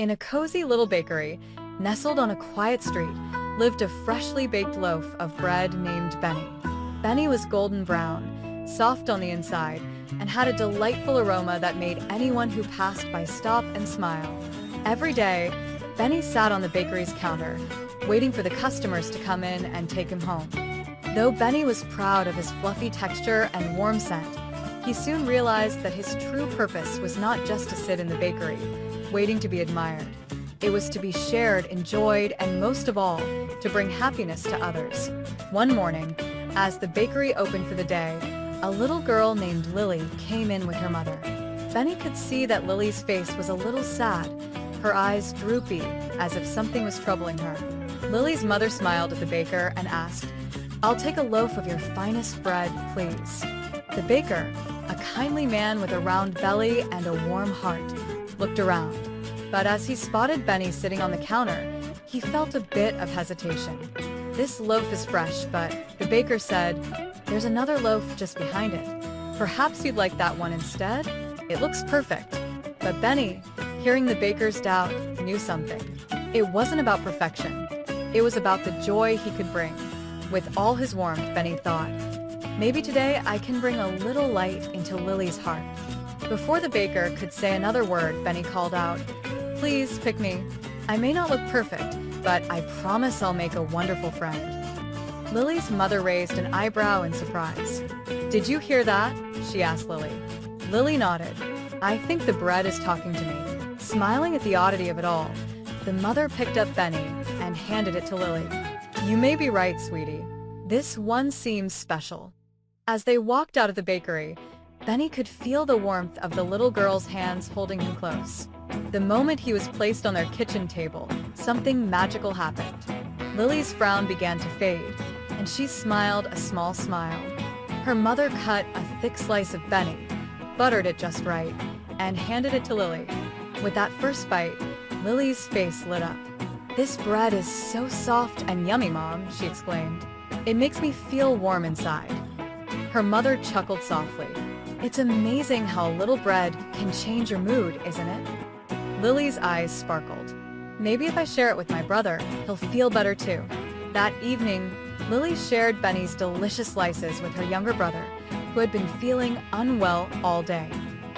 In a cozy little bakery, nestled on a quiet street, lived a freshly baked loaf of bread named Benny. Benny was golden brown, soft on the inside, and had a delightful aroma that made anyone who passed by stop and smile. Every day, Benny sat on the bakery's counter, waiting for the customers to come in and take him home. Though Benny was proud of his fluffy texture and warm scent, he soon realized that his true purpose was not just to sit in the bakery, waiting to be admired. It was to be shared, enjoyed, and most of all, to bring happiness to others. One morning, as the bakery opened for the day, a little girl named Lily came in with her mother. Benny could see that Lily's face was a little sad, her eyes droopy, as if something was troubling her. Lily's mother smiled at the baker and asked, "I'll take a loaf of your finest bread, please." The baker, a kindly man with a round belly and a warm heart, looked around. But as he spotted Benny sitting on the counter, he felt a bit of hesitation. "This loaf is fresh, but," the baker said, "there's another loaf just behind it. Perhaps you'd like that one instead? It looks perfect." But Benny, hearing the baker's doubt, knew something. It wasn't about perfection. It was about the joy he could bring. With all his warmth, Benny thought, "Maybe today I can bring a little light into Lily's heart." Before the baker could say another word, Benny called out, "Please pick me. I may not look perfect, but I promise I'll make a wonderful friend." Lily's mother raised an eyebrow in surprise. "Did you hear that?" she asked Lily. Lily nodded. "I think the bread is talking to me." Smiling at the oddity of it all, the mother picked up Benny and handed it to Lily. "You may be right, sweetie. This one seems special." As they walked out of the bakery, Benny could feel the warmth of the little girl's hands holding him close. The moment he was placed on their kitchen table, something magical happened. Lily's frown began to fade, and she smiled a small smile. Her mother cut a thick slice of Benny, buttered it just right, and handed it to Lily. With that first bite, Lily's face lit up. "This bread is so soft and yummy, Mom," she exclaimed. "It makes me feel warm inside." Her mother chuckled softly. "It's amazing how a little bread can change your mood, isn't it?" Lily's eyes sparkled. "Maybe if I share it with my brother, he'll feel better too." That evening, Lily shared Benny's delicious slices with her younger brother, who had been feeling unwell all day.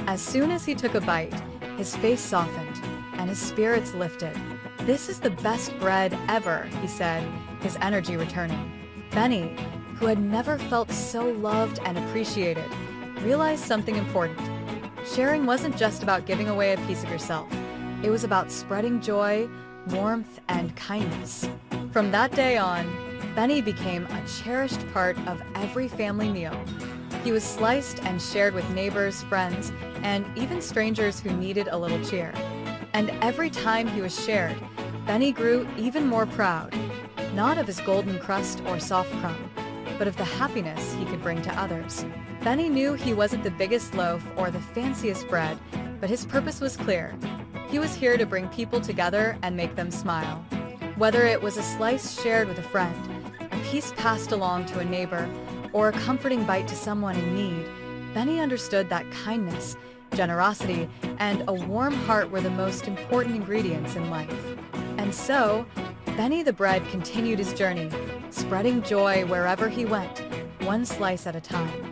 As soon as he took a bite, his face softened and his spirits lifted. "This is the best bread ever," he said, his energy returning. Benny, who had never felt so loved and appreciated, realized something important. Sharing wasn't just about giving away a piece of yourself. It was about spreading joy, warmth, and kindness. From that day on, Benny became a cherished part of every family meal. He was sliced and shared with neighbors, friends, and even strangers who needed a little cheer. And every time he was shared, Benny grew even more proud, not of his golden crust or soft crumb, but of the happiness he could bring to others. Benny knew he wasn't the biggest loaf or the fanciest bread, but his purpose was clear. He was here to bring people together and make them smile. Whether it was a slice shared with a friend, a piece passed along to a neighbor, or a comforting bite to someone in need, Benny understood that kindness, generosity, and a warm heart were the most important ingredients in life. And so, Benny the bread continued his journey, spreading joy wherever he went, one slice at a time.